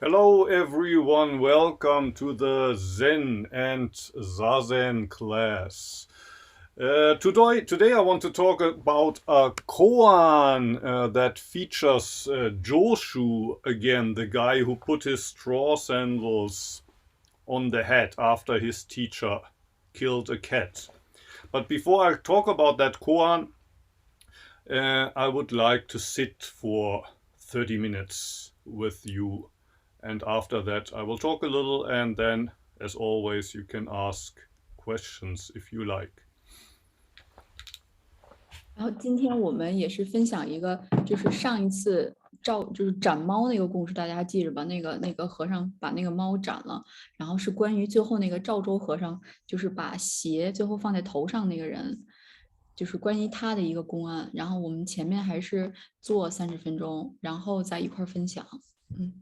Hello everyone, welcome to the Zen and Zazen class. Today I want to talk about a koan that features Joshu again, the guy who put his straw sandals on the head after his teacher killed a cat. But before I talk about that koan, I would like to sit for 30 minutes with you. And after that, I will talk a little, and then, as always, you can ask questions if you like. 然后今天我们也是分享一个，就是上一次就是斩猫那个故事，大家还记着吧？那个和尚把那个猫斩了，然后是关于最后那个赵州和尚，就是把鞋最后放在头上那个人，就是关于他的一个公案。然后我们前面还是做30分钟，然后再一块分享。嗯。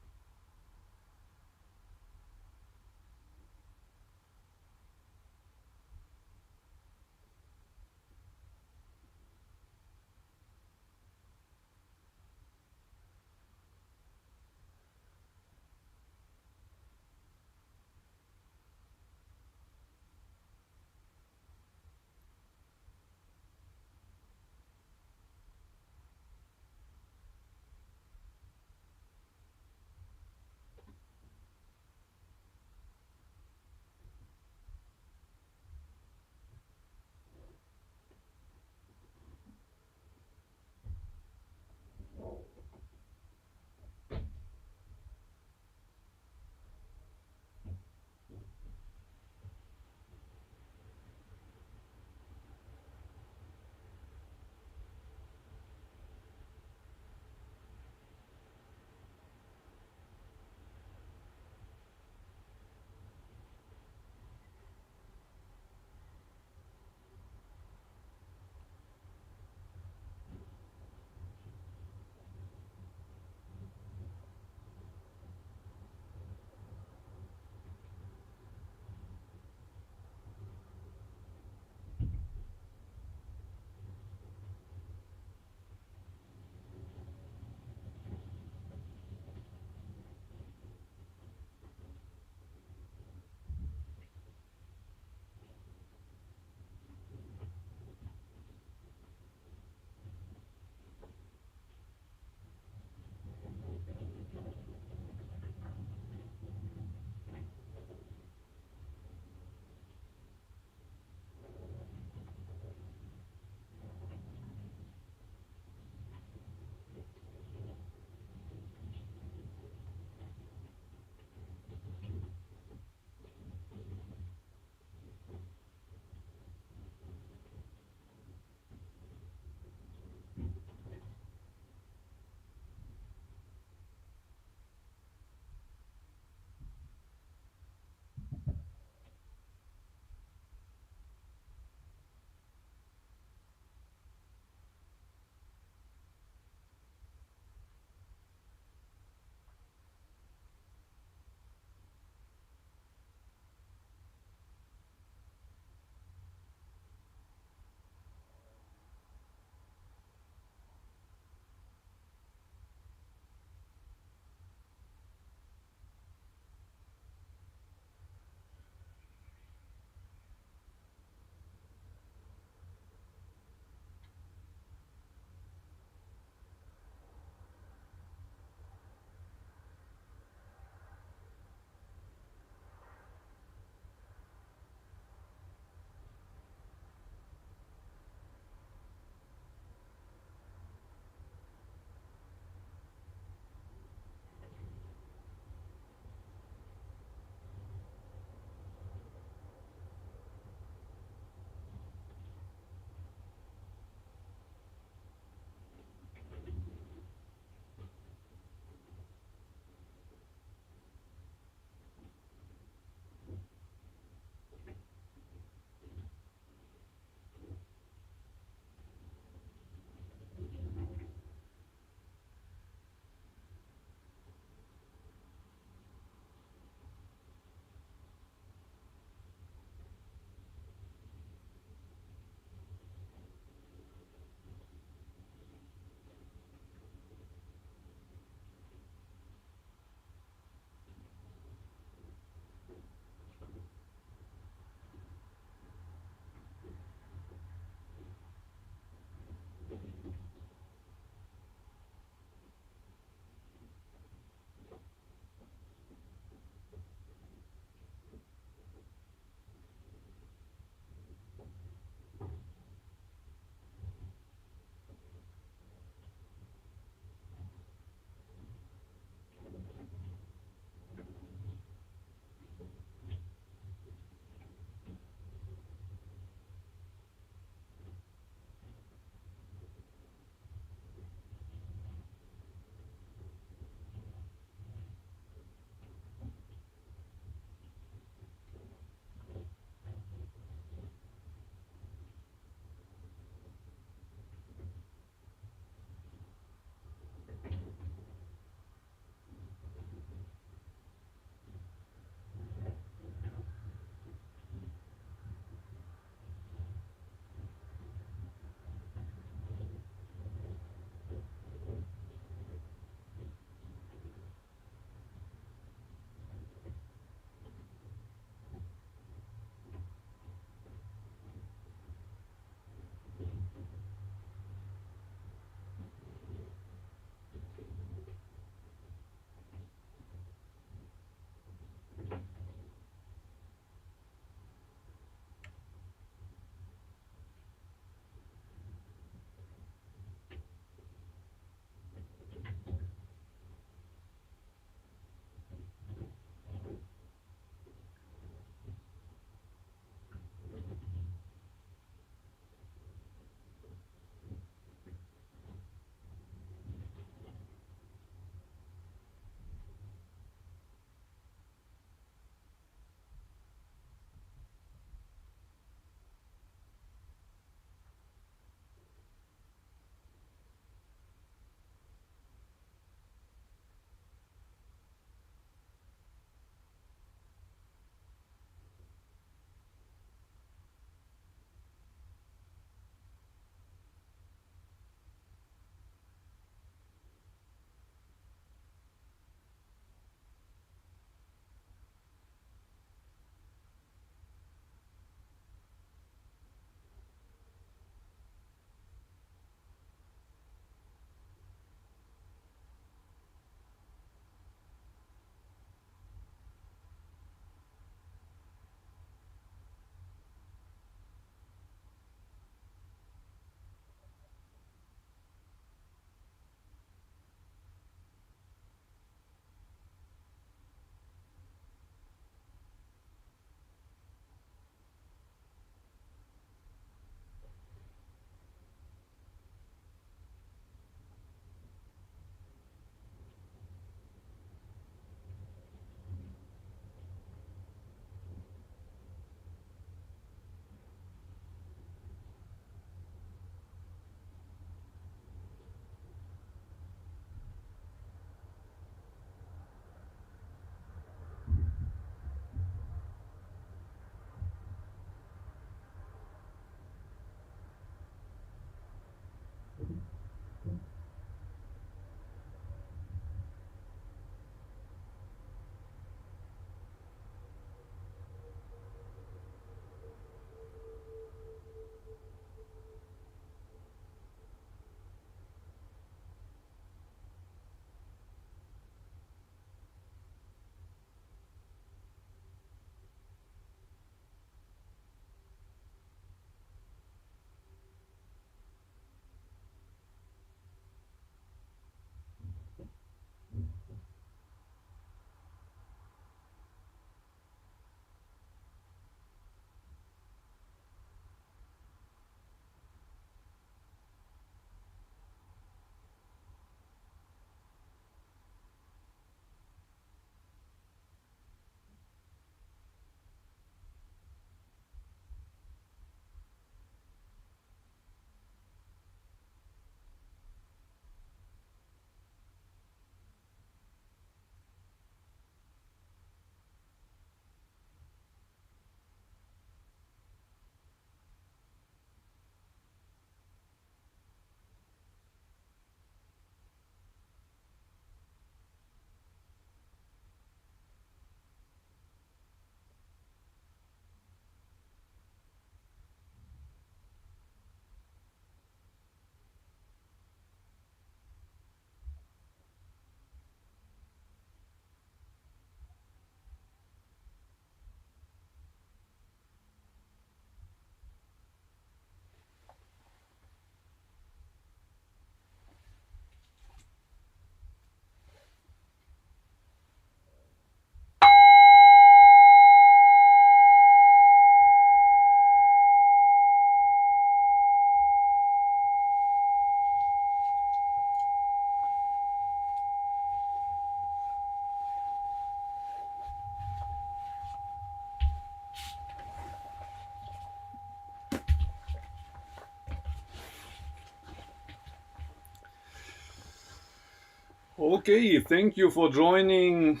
Okay, thank you for joining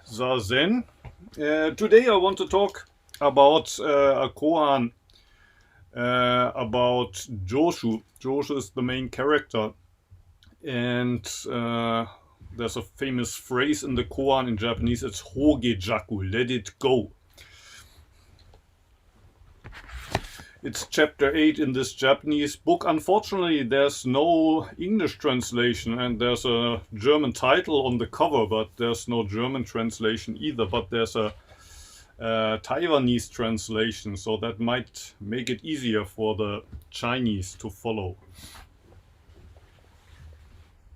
Zazen. Today I want to talk about a koan about Joshu. Joshu is the main character, and there's a famous phrase in the koan in Japanese. It's hogejaku, let it go. It's chapter 8 in this Japanese book. Unfortunately, there's no English translation, and there's a German title on the cover, but there's no German translation either. But there's a Taiwanese translation, so that might make it easier for the Chinese to follow.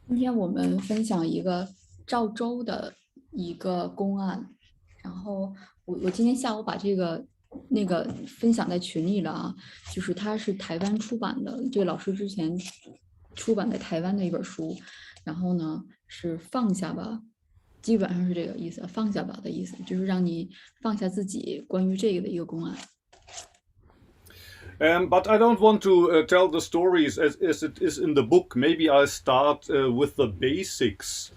今天我们分享一个赵州的一个公案，然后我今天下午把这个分享在群里了啊，就是它是台湾出版的，这个老师之前出版在台湾的一本书，然后呢是放下吧，基本上是这个意思，放下吧的意思，就是让你放下自己关于这个的一个公案。But I don't want to tell the stories as it is in the book. Maybe I start with the basics.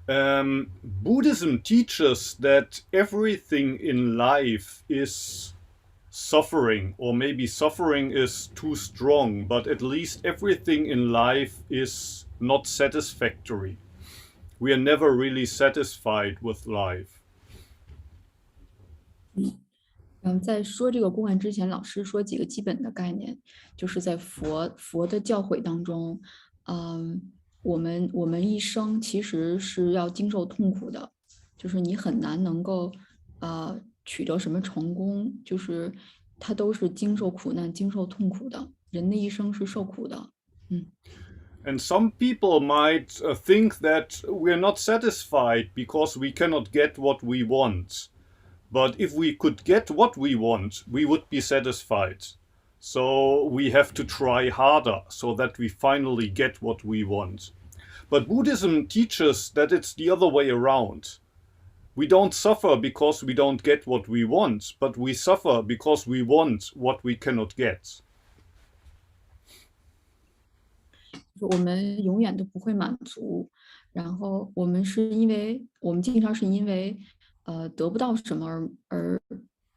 Buddhism teaches that everything in life is suffering, or maybe suffering is too strong, but at least everything in life is not satisfactory. We are never really satisfied with life. 在说这个公案之前，老师说几个基本的概念，就是在佛的教诲当中，我们一生其实是要经受痛苦的，就是你很难能够取得什么成功，就是它都是经受苦难、经受痛苦的，人的一生是受苦的。And some people might think that we're not satisfied because we cannot get what we want. But if we could get what we want, we would be satisfied. So we have to try harder so that we finally get what we want. But Buddhism teaches that it's the other way around. We don't suffer because we don't get what we want, but we suffer because we want what we cannot get. 我们永远都不会满足，然后我们经常是因为得不到什么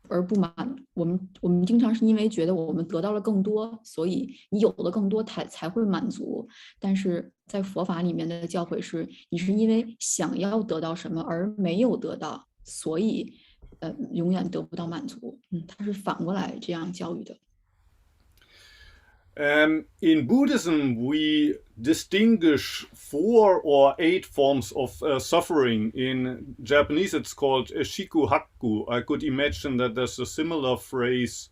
而不满，我们经常是因为觉得我们得到了更多，所以你有的更多才会满足。但是在佛法里面的教诲是，你是因为想要得到什么而没有得到，所以永远得不到满足。它是反过来这样教育的。In Buddhism, we distinguish 4 or 8 forms of suffering. In Japanese, it's called shikuhaku. I could imagine that there's a similar phrase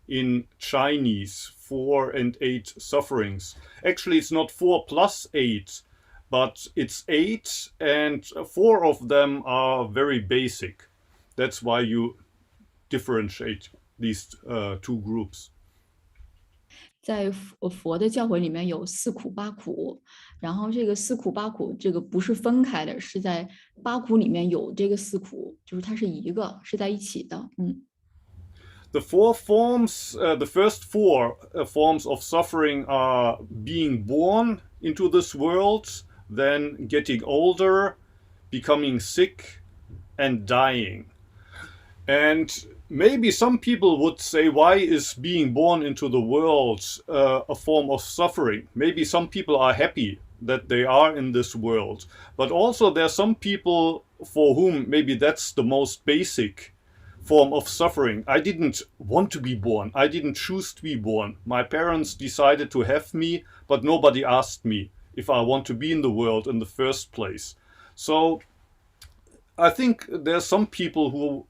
in Chinese, 4 and 8 sufferings. Actually, it's not 4 plus 8, but it's 8, and 4 of them are very basic. That's why you differentiate these 2 groups. 在佛的教诲里面有4苦8苦，然后这个4苦8苦这个不是分开的，是在8苦里面有这个4苦，就是它是一个，是在一起的。The 4 forms, the first 4 forms of suffering are being born into this world, then getting older, becoming sick, and dying. And maybe some people would say, why is being born into the world a form of suffering? Maybe some people are happy that they are in this world. But also there are some people for whom maybe that's the most basic form of suffering. I didn't want to be born. I didn't choose to be born. My parents decided to have me, but nobody asked me if I want to be in the world in the first place. So I think there's some people who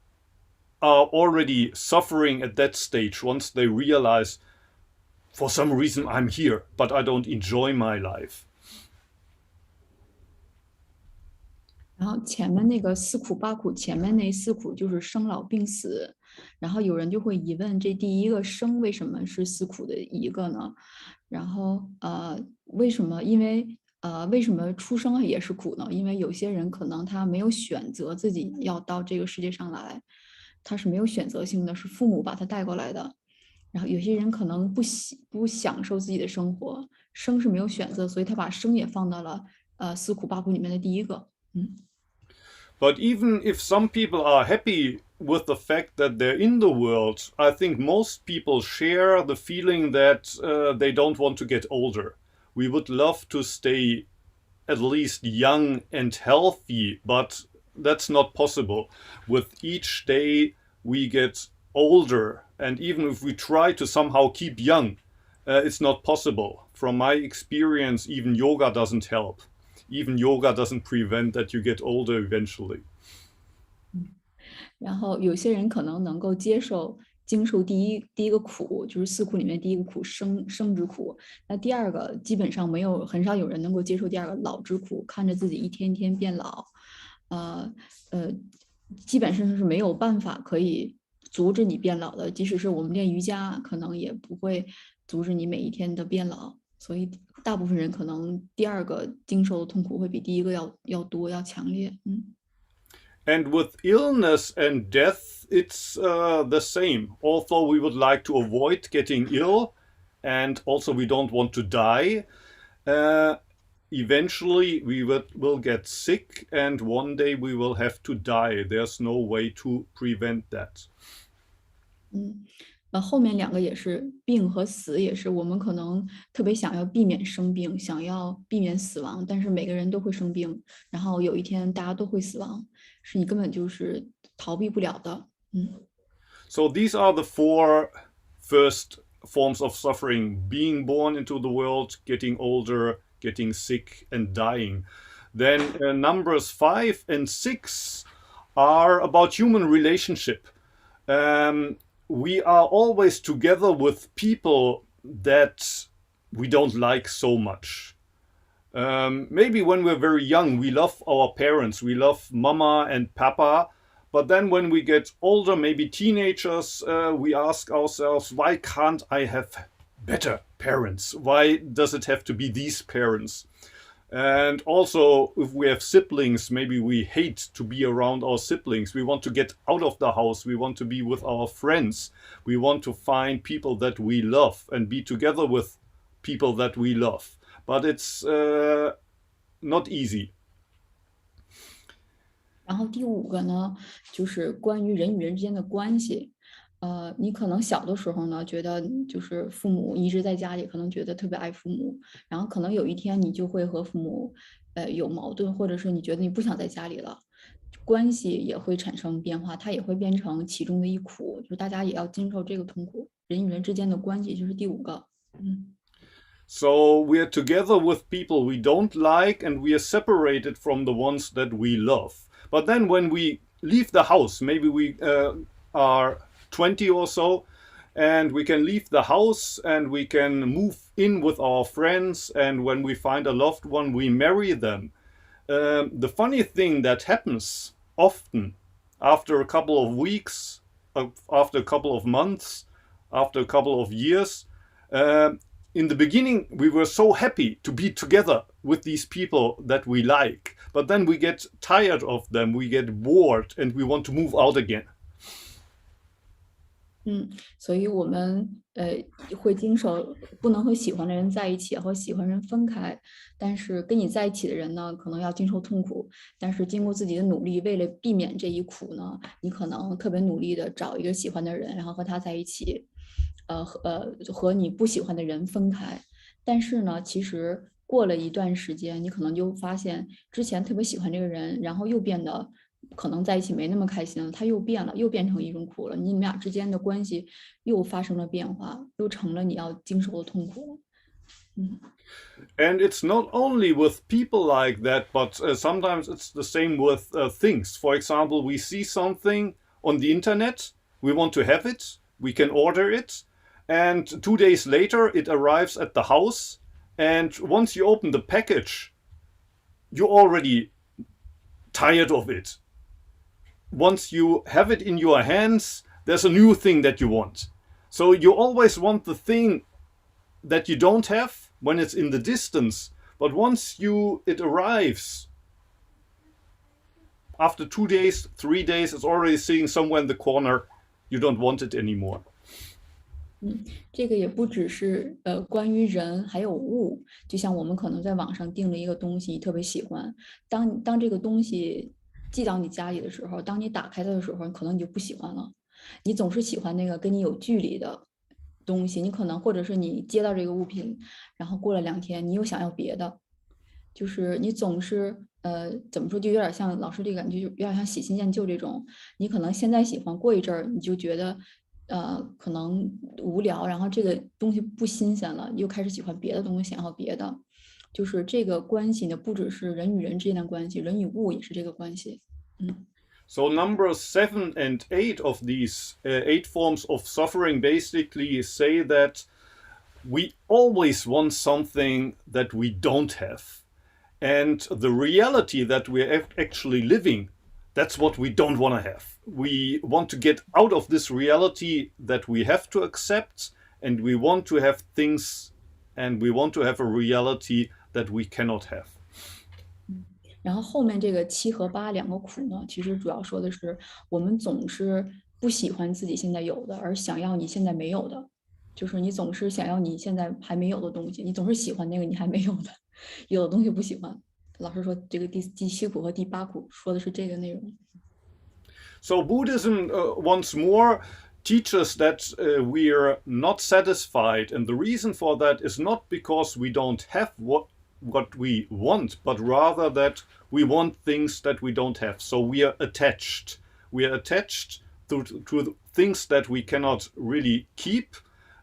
are already suffering at that stage once they realize, for some reason I'm here, but I don't enjoy my life. 然后前面那个4苦8苦，前面那4苦就是生老病死，然后有人就会疑问，这第一个生为什么是4苦的一个呢？然后为什么？因为为什么出生也是苦呢？因为有些人可能他没有选择自己要到这个世界上来，他是没有选择性的，是父母把他带过来的。然后有些人可能不享受自己的生活，生是没有选择，所以他把生也放到了四苦八苦里面的第一个。But even if some people are happy with the fact that they're in the world, I think most people share the feeling that they don't want to get older. We would love to stay at least young and healthy, but that's not possible. With each day, we get older, and even if we try to somehow keep young, it's not possible. From my experience, even yoga doesn't help. Even yoga doesn't prevent that you get older eventually. 然后有些人可能能够经受第一个苦，就是四苦里面第一个苦生之苦。那第二个基本上很少有人能够接受第二个老之苦，看着自己一天天变老，呃呃，基本上是没有办法可以阻止你变老的。即使是我们练瑜伽，可能也不会阻止你每一天的变老。所以大部分人可能第二个经受的痛苦会比第一个要多要强烈。And with illness and death, it's the same. Although we would like to avoid getting ill, and also we don't want to die, eventually we will get sick, and one day we will have to die. There's no way to prevent that. 后面两个也是病和死，也是我们可能特别想要避免生病，想要避免死亡，但是每个人都会生病，然后有一天大家都会死亡，是你根本就是逃避不了的。So these are the four first forms of suffering: being born into the world, getting older, getting sick, and dying. Then numbers 5 and 6 are about human relationship. We are always together with people that we don't like so much. Maybe when we're very young, we love our parents, we love mama and papa. But then when we get older, maybe teenagers, we ask ourselves, why can't I have better parents? Why does it have to be these parents? And also, if we have siblings, maybe we hate to be around our siblings. We want to get out of the house. We want to be with our friends. We want to find people that we love and be together with people that we love. But it's not easy. 然后第五个呢，就是关于人与人之间的关系。你可能小的时候呢，觉得就是父母一直在家里，可能觉得特别爱父母，然后可能有一天你就会和父母有矛盾，或者是你觉得你不想在家里了，关系也会产生变化，它也会变成其中的一苦，就是大家也要经受这个痛苦。人与人之间的关系就是第五个。So we are together with people we don't like, and we are separated from the ones that we love. But then when we leave the house, maybe we are 20 or so, and we can leave the house and we can move in with our friends, and when we find a loved one, we marry them. The funny thing that happens often after a couple of weeks, after a couple of months, after a couple of years, in the beginning we were so happy to be together with these people that we like, but then we get tired of them, we get bored, and we want to move out again. 所以我们会经受不能和喜欢的人在一起，和喜欢人分开。但是跟你在一起的人呢，可能要经受痛苦。但是经过自己的努力，为了避免这一苦呢，你可能特别努力的找一个喜欢的人，然后和他在一起，和你不喜欢的人分开。但是呢，其实过了一段时间，你可能就发现之前特别喜欢这个人，然后又变得可能在一起没那么开心了，他又变了，又变成一种苦了，你们俩之间的关系又发生了变化，又成了你要经受的痛苦。And it's not only with people like that, but sometimes it's the same with things. For example, we see something on the internet, we want to have it, we can order it, and 2 days later it arrives at the house, and once you open the package, you're already tired of it. Once you have it in your hands, there's a new thing that you want. So you always want the thing that you don't have when it's in the distance, but once it arrives, after 2 days, 3 days, it's already sitting somewhere in the corner. You don't want it anymore. 这个也不只是关于人，还有物。就像我们可能在网上订了一个东西，你特别喜欢，当这个东西寄到你家里的时候，当你打开它的时候，可能你就不喜欢了。你总是喜欢那个跟你有距离的东西，你可能或者是你接到这个物品，然后过了2天，你又想要别的，就是你总是怎么说，就有点像老师这个感觉，就有点像喜新厌旧这种。你可能现在喜欢，过一阵儿你就觉得可能无聊，然后这个东西不新鲜了，又开始喜欢别的东西，想要别的。就是这个关系呢，不只是人与人之间的关系，人与物也是这个关系。So numbers 7 and 8 of these 8 forms of suffering basically say that we always want something that we don't have. And the reality that we're actually living, that's what we don't want to have. We want to get out of this reality that we have to accept, and we want to have things, and we want to have a reality that we cannot have. 然后后面这个7和8两个苦呢，其实主要说的是我们总是不喜欢自己现在有的，而想要你现在没有的。就是你总是想要你现在还没有的东西，你总是喜欢那个你还没有的，有的东西不喜欢。老师说这个第7苦和第8苦说的是这个内容。So Buddhism once more teaches that we're not satisfied, and the reason for that is not because we don't have what we want, but rather that we want things that we don't have. So we are attached. We are attached to things that we cannot really keep,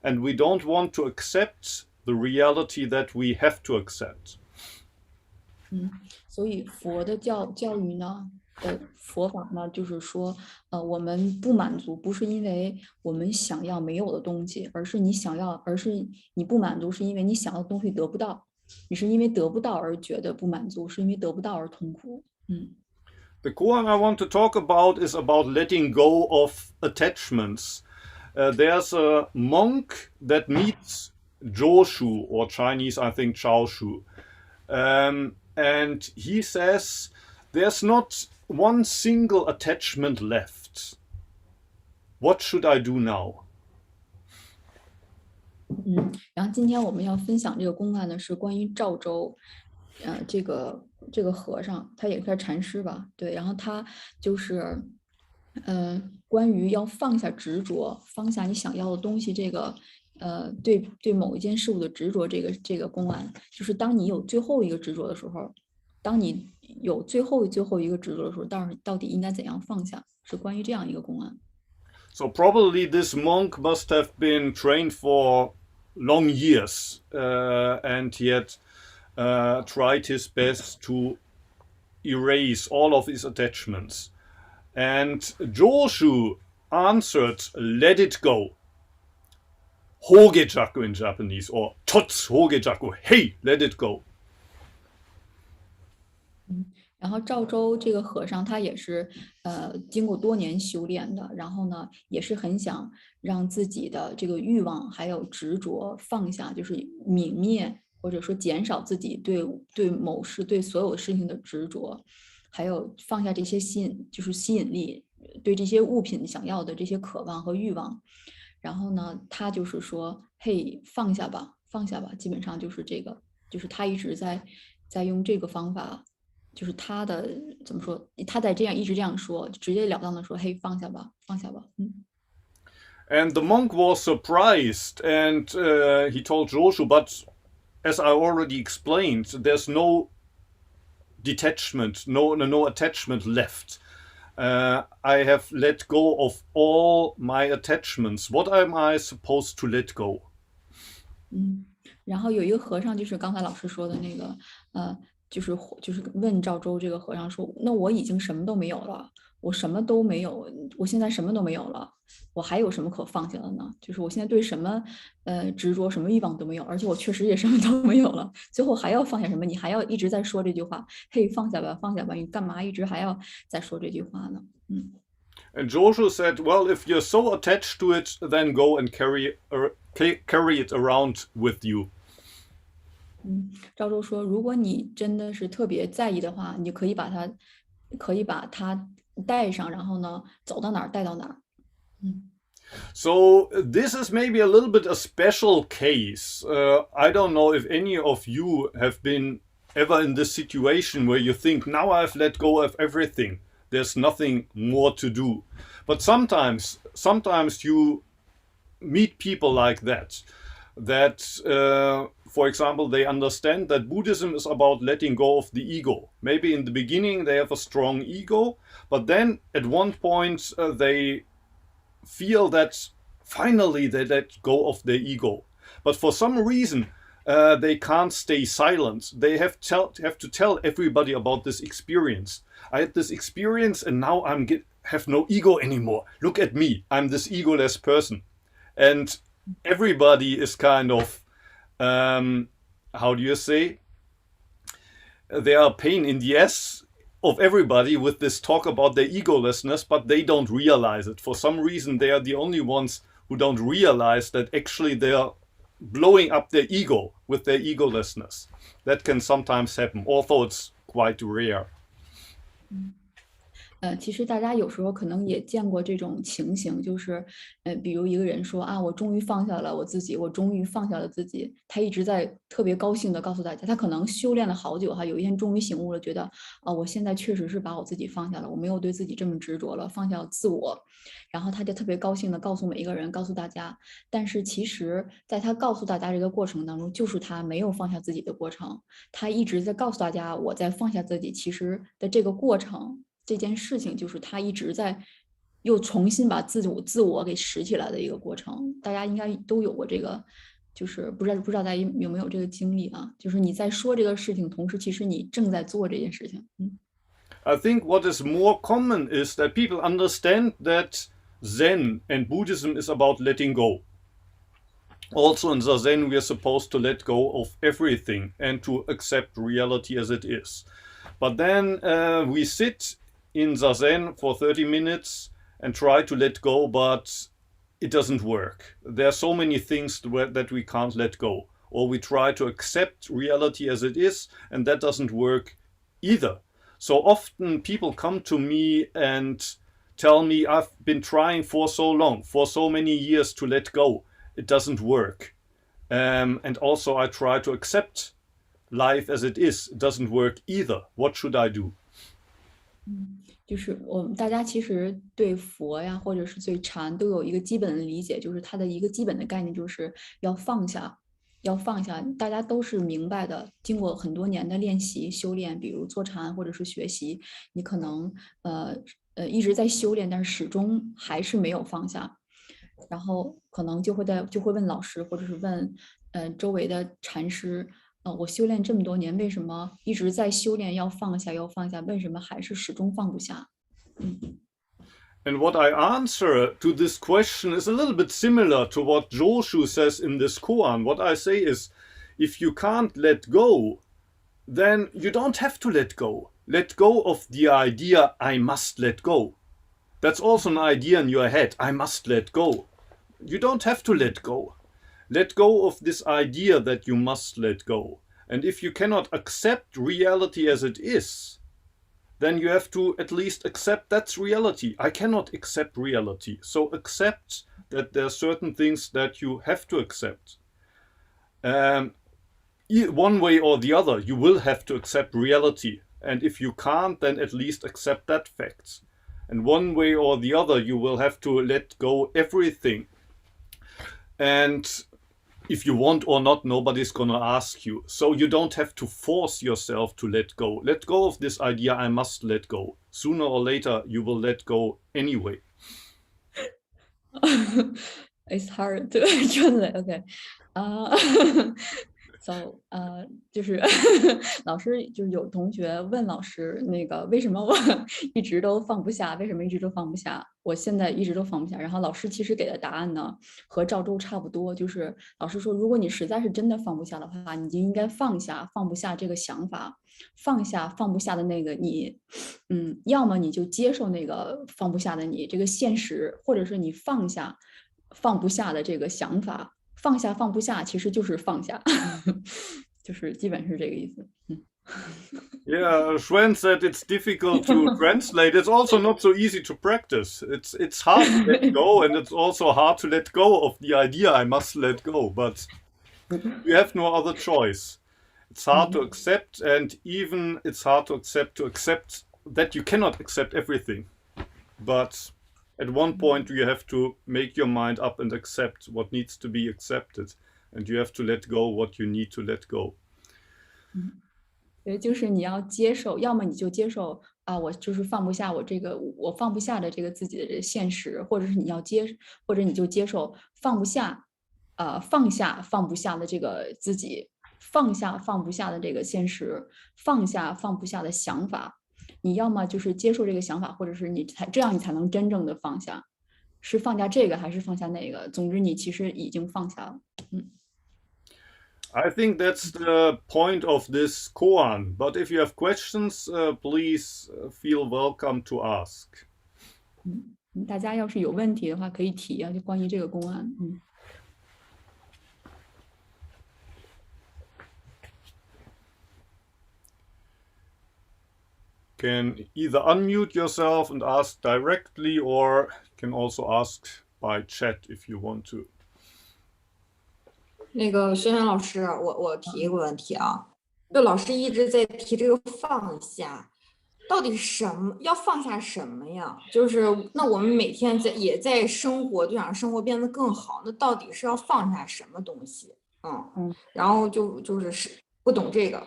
and we don't want to accept the reality that we have to accept. 所以佛的教育呢，佛法呢，就是说，我们不满足，不是因为我们想要没有的东西，而是你不满足，是因为你想要的东西得不到，你是因为得不到而觉得不满足，是因为得不到而痛苦。The koan I want to talk about is about letting go of attachments. There's a monk that meets Joshu, or Chinese, I think, Chaoshu. And he says there's not one single attachment left. What should I do now? 然后今天我们要分享这个公案呢，是关于赵州，这个和尚，他也是禅师吧？对，然后他就是，关于要放下执着，放下你想要的东西，这个，对某一件事物的执着，这个公案，就是当你有最后一个执着的时候，当你有最后一个执着的时候，到底应该怎样放下？是关于这样一个公案。So probably this monk must have been trained for long years, and he had tried his best to erase all of his attachments. And Joshu answered, "Let it go." Hogejaku in Japanese, or Tots Hogejaku, hey, let it go. 然后赵州这个和尚他也是经过多年修炼的，然后呢也是很想让自己的这个欲望还有执着放下，就是泯灭或者说减少自己对某事对所有事情的执着，还有放下这些吸引力，对这些物品想要的这些渴望和欲望。然后呢他就是说嘿放下吧放下吧，基本上就是这个，就是他一直在用这个方法。就是他的怎么说？他在一直这样说，直截了当的说：“嘿，放下吧，放下吧。” And the monk was surprised, and he told Joshu, "But as I already explained, there's no detachment, no attachment left. I have let go of all my attachments. What am I supposed to let go?" 然后有一个和尚，就是刚才老师说的那个，就是问赵州这个和尚说：“那我已经什么都没有了，我什么都没有，我现在什么都没有了，我还有什么可放下的呢？就是我现在对什么执着、什么欲望都没有，而且我确实也什么都没有了，最后还要放下什么？你还要一直在说这句话，嘿，放下吧，放下吧，你干嘛一直还要再说这句话呢？” And Joshu said, "Well, if you're so attached to it, then go and carry it around with you." 赵州说：“如果你真的是特别在意的话，你就可以把它带上，然后呢，走到哪儿带到哪儿。” So this is maybe a little bit a special case. I don't know if any of you have been ever in this situation where you think, now I've let go of everything. There's nothing more to do. But sometimes you meet people like that. For example, they understand that Buddhism is about letting go of the ego. Maybe in the beginning they have a strong ego, but then at one point they feel that finally they let go of their ego. But for some reason, they can't stay silent. They have to tell everybody about this experience. I had this experience and now have no ego anymore. Look at me. I'm this egoless person. And everybody is kind of, how do you say? They are a pain in the ass of everybody with this talk about their egolessness, but they don't realize it. For some reason, they are the only ones who don't realize that actually they are blowing up their ego with their egolessness. That can sometimes happen, although it's quite rare. 其实大家有时候可能也见过这种情形，就是，比如一个人说啊，我终于放下了我自己，我终于放下了自己。他一直在特别高兴地告诉大家，他可能修炼了好久哈，有一天终于醒悟了，觉得啊，我现在确实是把我自己放下了，我没有对自己这么执着了，放下了自我。然后他就特别高兴地告诉每一个人，告诉大家。但是其实，在他告诉大家这个过程当中，就是他没有放下自己的过程。他一直在告诉大家，我在放下自己，其实的这个过程。这件事情就是他一直在又重新把自我给拾起来的一个过程，大家应该都有过这个，就是不知道大家有没有这个经历啊？就是你在说这个事情，同时其实你正在做这件事情。I think what is more common is that people understand that Zen and Buddhism is about letting go. Also in Zazen we are supposed to let go of everything and to accept reality as it is. But then we sit in Zazen for 30 minutes and try to let go, but it doesn't work. There are so many things that we can't let go. Or we try to accept reality as it is, and that doesn't work either. So often people come to me and tell me, I've been trying for so long, for so many years to let go. It doesn't work. And also I try to accept life as it is. It doesn't work either. What should I do? 就是大家其实对佛呀，或者是对禅都有一个基本的理解，就是它的一个基本的概念就是要放下，要放下。大家都是明白的，经过很多年的练习修炼，比如坐禅或者是学习，你可能一直在修炼，但是始终还是没有放下，然后可能就会问老师，或者是问周围的禅师。我修炼这么多年，为什么一直在修炼要放下，为什么还是始终放不下？ And what I answer to this question is a little bit similar to what Joshu says in this koan. What I say is, if you can't let go, then you don't have to let go. Let go of the idea, I must let go. That's also an idea in your head, I must let go. You don't have to let go. Let go of this idea that you must let go. And if you cannot accept reality as it is, then you have to at least accept that's reality. I cannot accept reality. So accept that there are certain things that you have to accept. One way or the other, you will have to accept reality. And if you can't, then at least accept that fact. And one way or the other, you will have to let go everything. And if you want or not, nobody's gonna ask you. So you don't have to force yourself to let go. Let go of this idea, I must let go. Sooner or later, you will let go anyway. It's hard to translate. Okay. So 就是老师就是有同学问老师那个为什么我一直都放不下，为什么一直都放不下？我现在一直都放不下。然后老师其实给的答案呢和赵州差不多，就是老师说，如果你实在是真的放不下的话，你就应该放下放不下这个想法，放下放不下的那个你，要么你就接受那个放不下的你这个现实，或者是你放下放不下的这个想法。放下放不下其实就是放下，就是基本是这个意思。Yeah, Xuan said it's difficult to translate. It's also not so easy to practice. It's hard to let go, and it's also hard to let go of the idea I must let go. But you have no other choice. It's hard to accept, and even it's hard to accept that you cannot accept everything. But at one point, you have to make your mind up and accept what needs to be accepted, and you have to let go what you need to let go. 对，就是你要接受，要么你就接受啊，我就是放不下我放不下的这个自己的这个现实，或者是或者你就接受放不下，放下放不下的这个自己，放下放不下的这个现实，放下放不下的想法。你要么就是接受这个想法，或者是这样你才能真正的放下，是放下这个还是放下那个？总之你其实已经放下了。I think that's the point of this koan. But if you have questions, please feel welcome to ask. 大家要是有问题的话，可以提啊，就关于这个公案。Can either unmute yourself and ask directly, or can also ask by chat if you want to. 那个轩轩老师，我提一个问题啊，就老师一直在提这个放下，到底什么要放下什么呀？就是那我们每天也在生活，就想生活变得更好，那到底是要放下什么东西？然后就是不懂这个。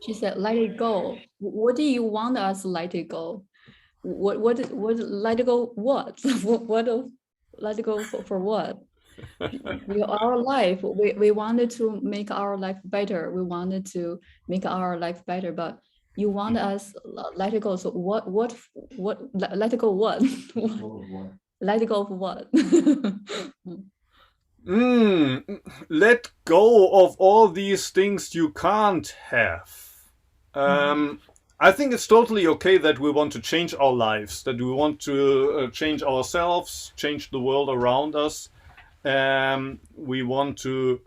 She said, "Let it go. What do you want us to let it go? What let it go? What? what let it go for what? Our life. We wanted to make our life better. We wanted to make our life better, but you want us let it go. So what? Let it go? What? Let it go of what? Let go of all these things you can't have. I think it's totally okay that we want to change our lives, that we want to change ourselves, change the world around us. We want to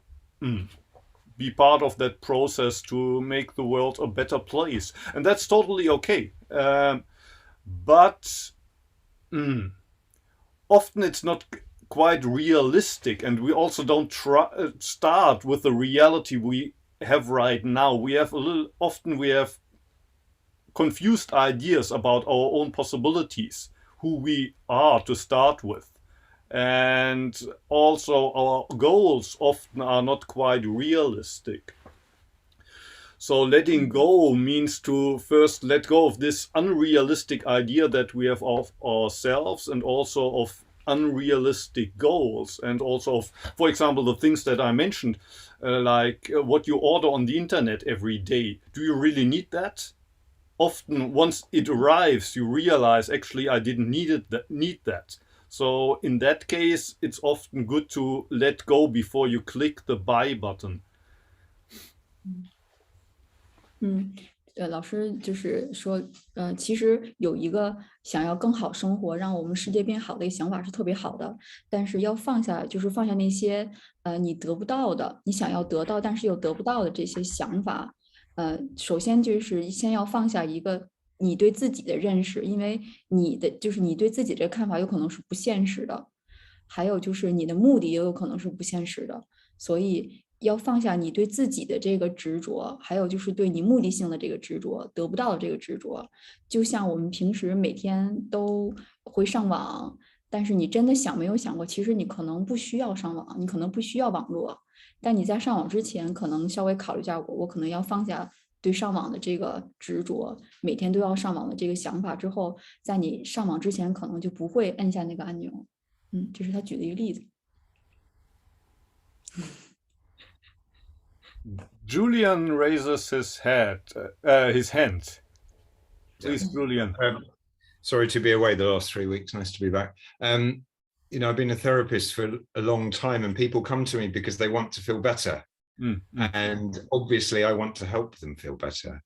be part of that process to make the world a better place. And that's totally okay. But often it's not quite realistic, and we also don't start with the reality we have right now. We have often confused ideas about our own possibilities, who we are to start with. And also our goals often are not quite realistic. So letting go means to first let go of this unrealistic idea that we have of ourselves, and also of unrealistic goals, and also of, for example, the things that I mentioned, like what you order on the internet every day. Do you really need that? Often once it arrives, you realize, actually, I didn't need that. So in that case, it's often good to let go before you click the buy button. 老师就是说，其实有一个想要更好生活，让我们世界变好的一个想法是特别好的，但是要放下，就是放下那些你得不到的，你想要得到但是又得不到的这些想法。首先就是先要放下一个你对自己的认识，因为你对自己这个看法有可能是不现实的，还有就是你的目的也有可能是不现实的，所以要放下你对自己的这个执着，还有就是对你目的性的这个执着，得不到的这个执着。就像我们平时每天都会上网，但是你真的没有想过，其实你可能不需要上网，你可能不需要网络，但你在上网之前，可能稍微考虑一下，我可能要放下对上网的这个执着，每天都要上网的这个想法之后，在你上网之前，可能就不会摁下那个按钮。这是他举的一个例子。Julian raises his hand. Please, Julian. Sorry to be away the last 3 weeks. Nice to be back. I've been a therapist for a long time, and people come to me because they want to feel better. And obviously I want to help them feel better.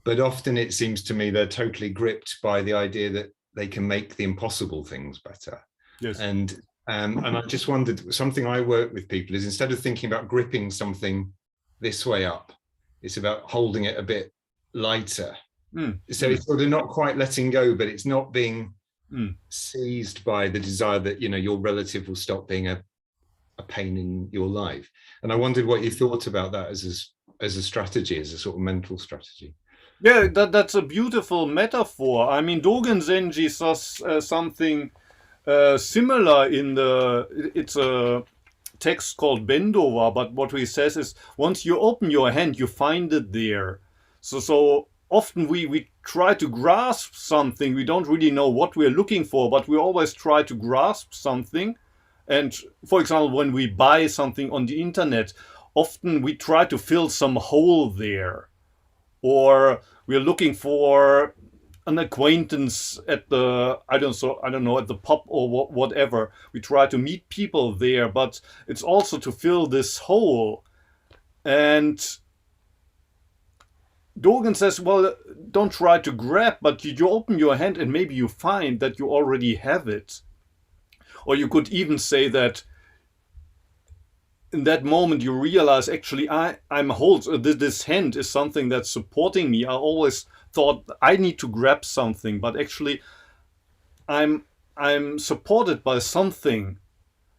But often it seems to me they're totally gripped by the idea that they can make the impossible things better. Yes. And I just wondered, something I work with people is, instead of thinking about gripping something this way up, It's about holding it a bit lighter. So it's sort of not quite letting go, but it's not being seized by the desire that, you know, your relative will stop being a pain in your life. And I wondered what you thought about that as a strategy, as a sort of mental strategy. Yeah, that's a beautiful metaphor. I mean, Dogen Zenji says something similar it's a text called Bendowa, but what he says is, once you open your hand, you find it there. So often we try to grasp something. We don't really know what we're looking for, but we always try to grasp something. And for example, when we buy something on the internet, often we try to fill some hole there. Or we're looking for an acquaintance at the, I don't know, at the pub or whatever. We try to meet people there, but it's also to fill this hole. And Dogen says, well, don't try to grab, but you open your hand and maybe you find that you already have it. Or you could even say that in that moment you realize, actually, this hand is something that's supporting me. I always thought I need to grab something, but actually I'm supported by something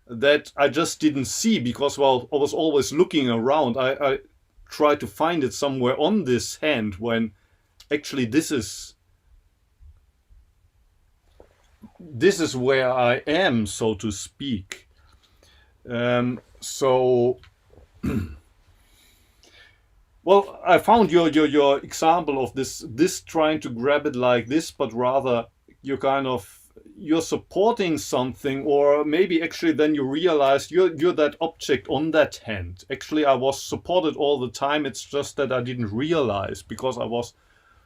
that I just didn't see, because, well, I was always looking around. I tried to find it somewhere on this hand, when actually this is where I am, so to speak. So, well, I found your example of this trying to grab it like this, but rather you're supporting something, or maybe actually then you realize you're that object on that hand. Actually, I was supported all the time. It's just that I didn't realize because I was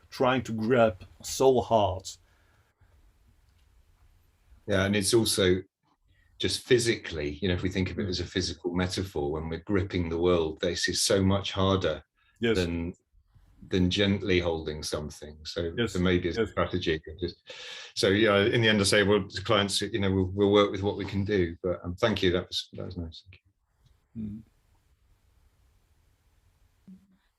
trying to grab so hard. Yeah, and it's also just physically, you know, if we think of it as a physical metaphor, when we're gripping the world, this is so much harder than gently holding something. So maybe it's a strategy. So yeah, in the end, I say, well, to clients, you know, we'll work with what we can do. But thank you. That was nice. Thank you.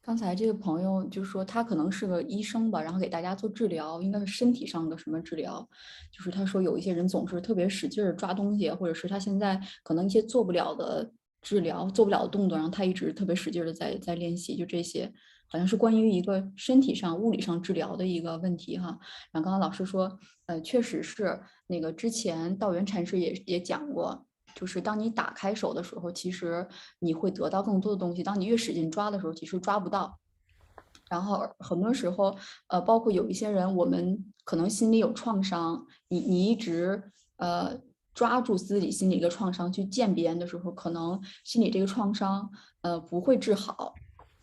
刚才这个朋友就说他可能是个医生吧，然后给大家做治疗，应该是身体上的什么治疗，就是他说有一些人总是特别使劲抓东西，或者是他现在可能一些做不了的治疗、做不了的动作，然后他一直特别使劲的在练习，就这些好像是关于一个身体上、物理上治疗的一个问题哈。然后刚刚老师说，确实是那个之前道元禅师也讲过。就是当你打开手的时候，其实你会得到更多的东西。当你越使劲抓的时候，其实抓不到。然后很多时候，包括有一些人，我们可能心里有创伤，你一直抓住自己心里一个创伤去见别人的时候，可能心里这个创伤不会治好。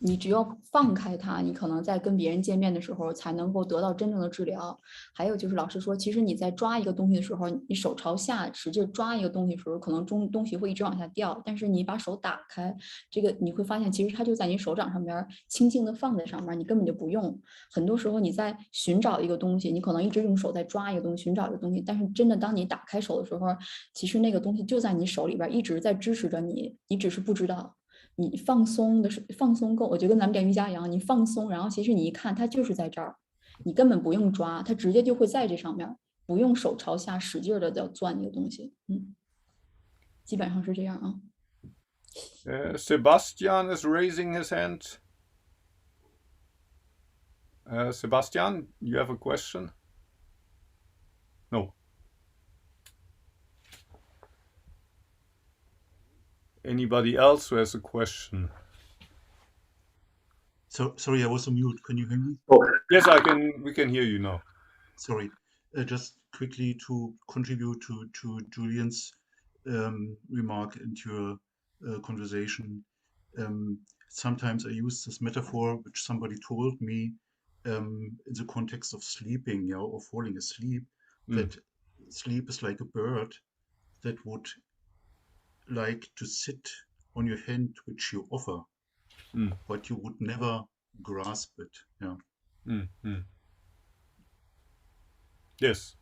你只有放开它，你可能在跟别人见面的时候才能够得到真正的治疗。还有就是老师说，其实你在抓一个东西的时候，你手朝下使劲抓一个东西的时候，可能东西会一直往下掉，但是你把手打开，这个你会发现其实它就在你手掌上边轻轻的放在上面，你根本就不用。很多时候你在寻找一个东西，你可能一直用手在抓一个东西，寻找一个东西，但是真的当你打开手的时候，其实那个东西就在你手里边一直在支持着你，你只是不知道。你放松够，我觉得跟咱们练瑜伽一样，你放松，然后其实你一看它就是在这儿，你根本不用抓，它直接就会在这上面，不用手朝下使劲的在钻那个东西，基本上是这样啊。Sebastian is raising his hand. Sebastian, you have a question? No. Anybody else who has a question? So sorry, I was on mute. Can you hear me? Oh, yes, we can hear you now. Sorry, just quickly to contribute to Julian's remark and your conversation. Sometimes I use this metaphor, which somebody told me in the context of sleeping, or falling asleep, that sleep is like a bird that would like to sit on your hand which you offer, but you would never grasp it. Yes.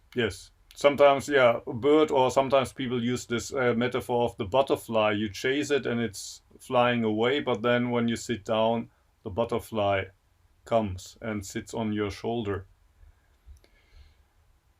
Sometimes, a bird, or sometimes people use this metaphor of the butterfly. You chase it and it's flying away, but then when you sit down, the butterfly comes and sits on your shoulder.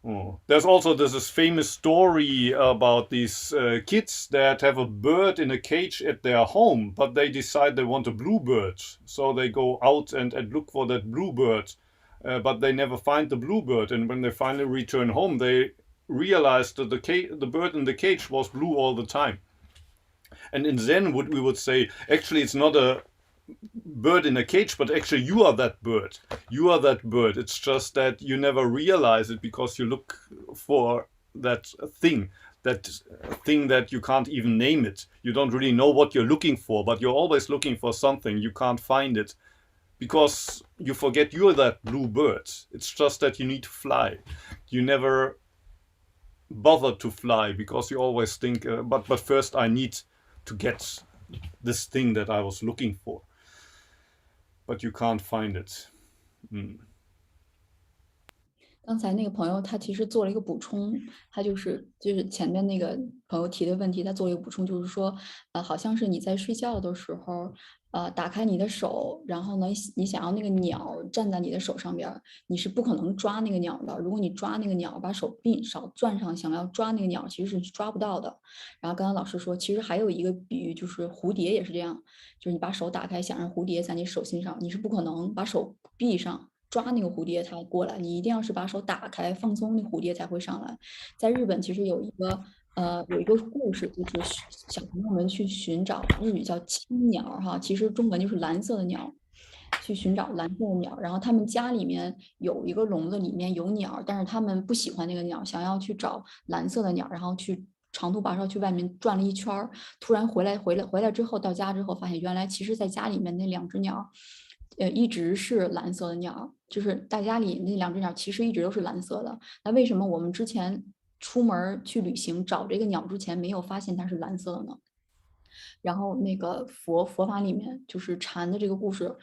Oh. There's also this famous story about these kids that have a bird in a cage at their home, but they decide they want a bluebird. So they go out and look for that bluebird, but they never find the bluebird. And when they finally return home, they realize that the bird in the cage was blue all the time. And in Zen, we would say, actually, it's not a bird in a cage, but actually you are that bird. You are that bird. It's just that you never realize it because you look for that thing that you can't even name it. You don't really know what you're looking for, but you're always looking for something. You can't find it because you forget you're that blue bird. It's just that you need to fly. You never bother to fly because you always think, but first I need to get this thing that I was looking for. But you can't find it. 刚才那个朋友他其实做了一个补充，他就是前面那个朋友提的问题，他做了一个补充，就是说，好像是你在睡觉的时候，打开你的手，然后呢，你想要那个鸟站在你的手上边，你是不可能抓那个鸟的。如果你抓那个鸟，把手臂少攥上，想要抓那个鸟，其实是抓不到的。然后刚刚老师说，其实还有一个比喻，就是蝴蝶也是这样，就是你把手打开，想让蝴蝶在你手心上，你是不可能把手臂上抓那个蝴蝶它过来，你一定要是把手打开放松，那蝴蝶才会上来。在日本其实有一个故事，就是小朋友们去寻找，日语叫青鸟哈，其实中文就是蓝色的鸟，去寻找蓝色的鸟。然后他们家里面有一个笼子，里面有鸟，但是他们不喜欢那个鸟，想要去找蓝色的鸟，然后去长途跋涉去外面转了一圈，突然回来之后，到家之后发现原来其实在家里面那2只鸟。一直是蓝色的鸟，就是大家里那2只鸟其实一直都是蓝色的。那为什么我们之前出门去旅行找这个鸟之前没有发现它是蓝色的呢？然后那个佛法里面就是禅的这个故事，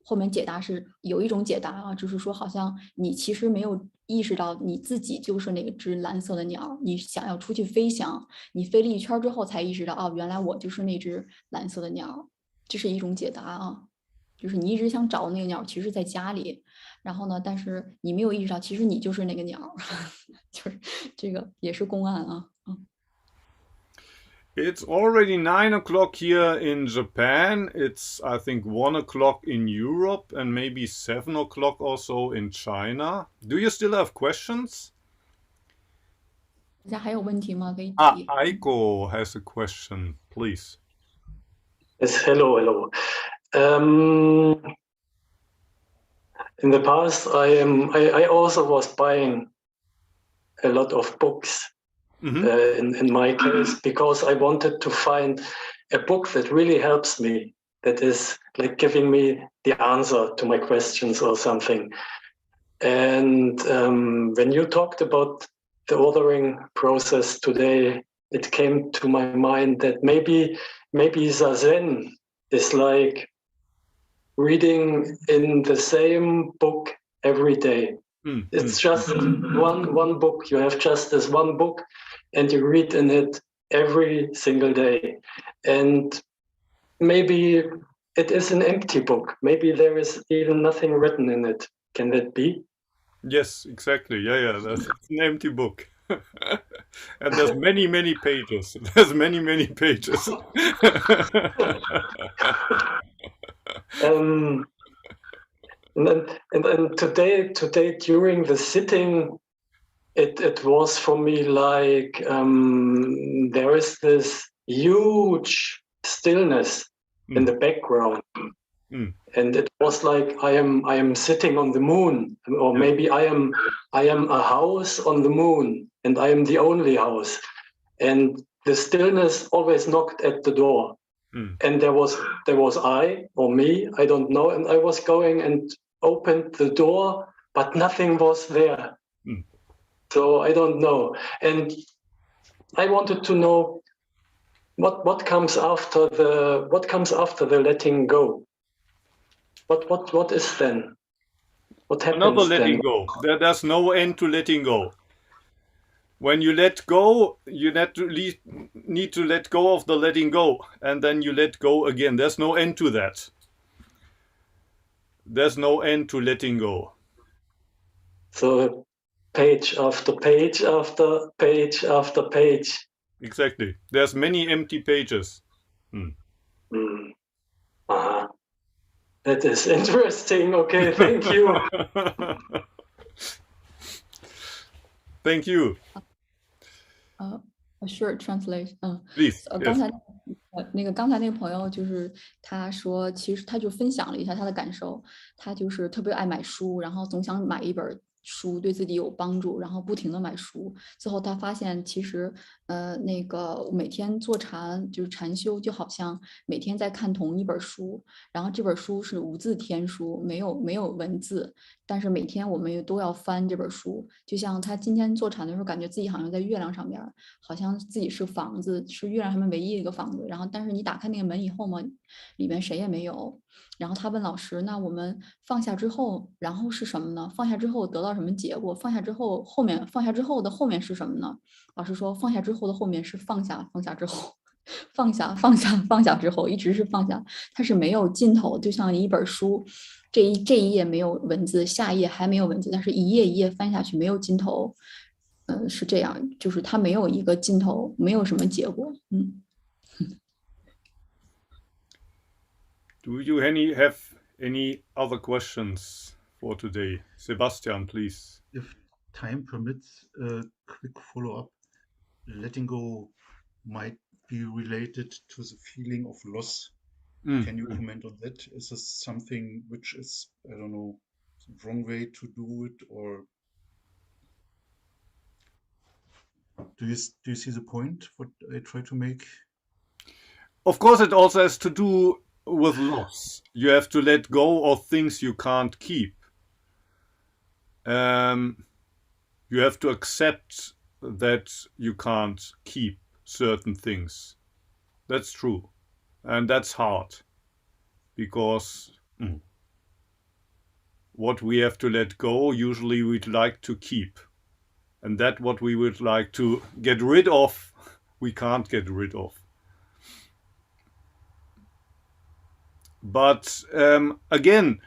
后面解答是有一种解答啊，就是说好像你其实没有意识到你自己就是那只蓝色的鸟，你想要出去飞翔，你飞了一圈之后才意识到，哦，原来我就是那只蓝色的鸟，这是一种解答啊。就是你一直想找那个鸟，其实在家里，然后呢，但是你没有意识到，其实你就是那个鸟，就是这个也是公案啊。It's already 9 o'clock here in Japan. It's, I think, 1 o'clock in Europe and maybe 7 o'clock or so in China. Do you still have questions? 大家还有问题吗？可以提。Aiko has a question, please. Yes, hello. In the past, I also was buying a lot of books. In my case, because I wanted to find a book that really helps me, that is like giving me the answer to my questions or something. And when you talked about the authoring process today, it came to my mind that maybe Zazen is like reading in the same book every day. It's just one book. You have just this one book and you read in it every single day. And maybe it is an empty book. Maybe there is even nothing written in it. Can that be? Yes, exactly. Yeah. It's an empty book. And there's many pages. There's many pages. And today during the sitting, it was for me like there is this huge stillness in the background. And it was like I am sitting on the moon, or maybe I am a house on the moon, and I am the only house. And the stillness always knocked at the door. And there was I or me, I don't know, and I was going and opened the door, but nothing was there. So I don't know. And I wanted to know what comes after the letting go. What is then? What happens Another letting then? go. There's no end to letting go. When you let go, you need to let go of the letting go, and then you let go again. There's no end to that. There's no end to letting go. So page after page after page after page. Exactly. There's many empty pages. That is interesting. Okay, thank you. Thank you. A short translation. Please. 刚才那个朋友就是他说，其实他就分享了一下他的感受，他就是特别爱买书，然后总想买一本书对自己有帮助，然后不停的买书。最后他发现，其实那个每天做禅就是禅修，就好像每天在看同一本书，然后这本书是无字天书，没有文字，但是每天我们也都要翻这本书。就像他今天做禅的时候，感觉自己好像在月亮上边，好像自己是房子，是月亮上面唯一一个房子。然后，但是你打开那个门以后嘛，里面谁也没有。然后他问老师：“那我们放下之后，然后是什么呢？放下之后得到什么结果？放下之后，放下之后的后面是什么呢？”老师说：“放下之后的后面是放下，放下之后，放下，放下，放下之后，一直是放下，它是没有尽头，就像一本书，这一页没有文字，下一页还没有文字，但是一页一页翻下去没有尽头。是这样，就是它没有一个尽头，没有什么结果。Do you have any other questions for today? Sebastian, please. If time permits, a quick follow-up. Letting go might be related to the feeling of loss. Can you comment on that? Is this something which is, I don't know, the wrong way to do it, or do you see the point what I try to make? Of course, it also has to do with loss. You have to let go of things you can't keep. You have to accept that you can't keep certain things. That's true. And that's hard. Because what we have to let go, usually we'd like to keep. And that what we would like to get rid of, we can't get rid of. But again,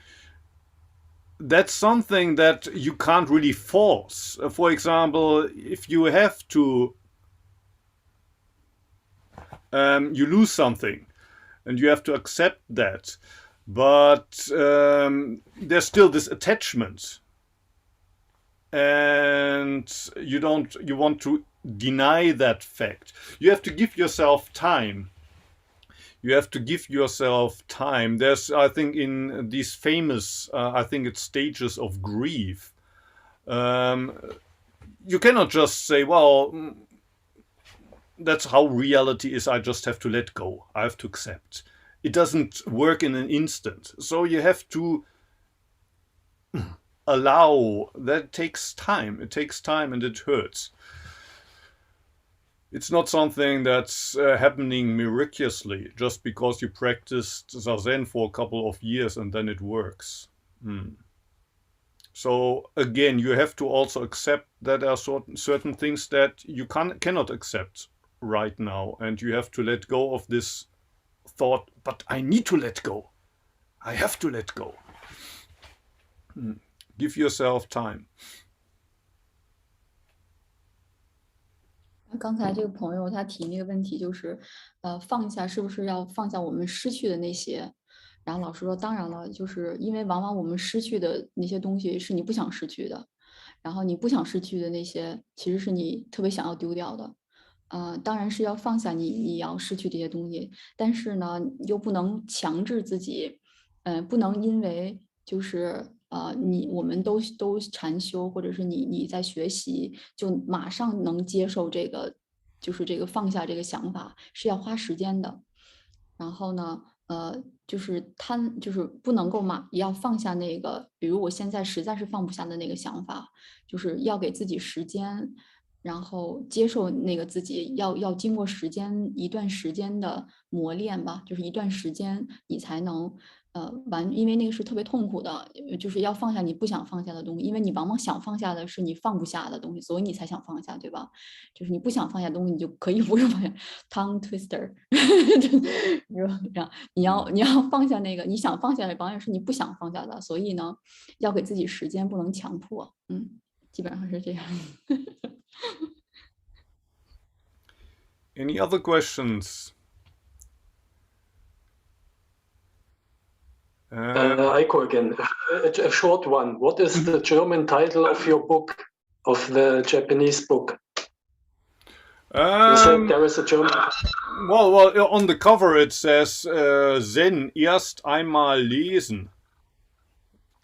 that's something that you can't really force. For example, if you have to, you lose something and you have to accept that. But there's still this attachment. And you want to deny that fact. You have to give yourself time. You have to give yourself time. There's, I think, in these famous, I think it's stages of grief. You cannot just say, well, that's how reality is. I just have to let go. I have to accept. It doesn't work in an instant. So you have to allow. That takes time. It takes time and it hurts. It's not something that's happening miraculously just because you practiced Zazen for a couple of years and then it works. So again, you have to also accept that there are certain things that you cannot accept right now, and you have to let go of this thought, but I need to let go. I have to let go. Give yourself time. 刚才这个朋友他提那个问题就是，放下是不是要放下我们失去的那些？然后老师说，当然了，就是因为往往我们失去的那些东西是你不想失去的，然后你不想失去的那些其实是你特别想要丢掉的。当然是要放下你要失去这些东西，但是呢，又不能强制自己，不能因为就是我们都禅修，或者是你在学习，就马上能接受这个，就是这个放下这个想法，是要花时间的。然后呢，就是不能够也要放下那个，比如我现在实在是放不下的那个想法，就是要给自己时间。然后接受那个自己要经过一段时间的磨练吧，就是一段时间你才能因为那个是特别痛苦的，就是要放下你不想放下的东西，因为你往往想放下的是你放不下的东西，所以你才想放下，对吧？就是你不想放下的东西，你就可以不用放下。Tongue twister，然后你要放下那个你想放下的，往往是你不想放下的，所以呢，要给自己时间，不能强迫。基本上是这样。Any other questions? Eiko again. A short one. What is the German title of your book, of the Japanese book? You said there is a German. Well, on the cover it says Zen erst einmal lesen.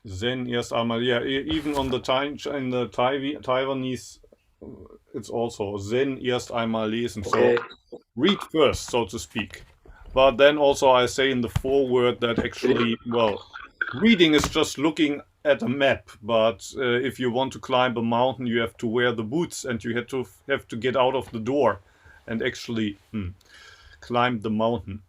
Zen erst einmal, yeah. Even on the Taiwanese, it's also Zen erst einmal lesen. Okay. So read first, so to speak. But then also I say in the foreword that actually, well, reading is just looking at a map. But if you want to climb a mountain, you have to wear the boots and you have to get out of the door and actually climb the mountain.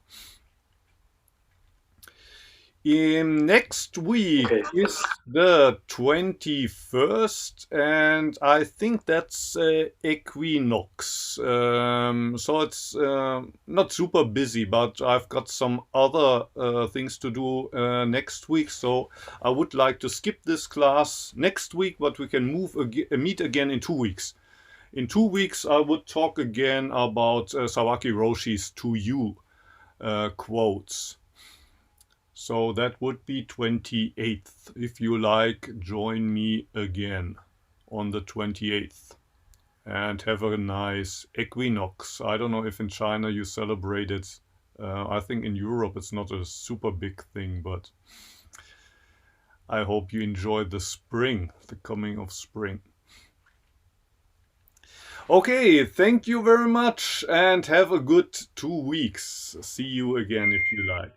Next week is the 21st, and I think that's equinox. So it's not super busy, but I've got some other things to do next week. So I would like to skip this class next week, but we can meet again in 2 weeks. In 2 weeks, I would talk again about Sawaki Roshi's "To You" quotes. So that would be 28th. If you like, join me again on the 28th. And have a nice equinox. I don't know if in China you celebrate it. I think in Europe it's not a super big thing, but I hope you enjoy the spring, the coming of spring. Okay, thank you very much and have a good 2 weeks. See you again if you like.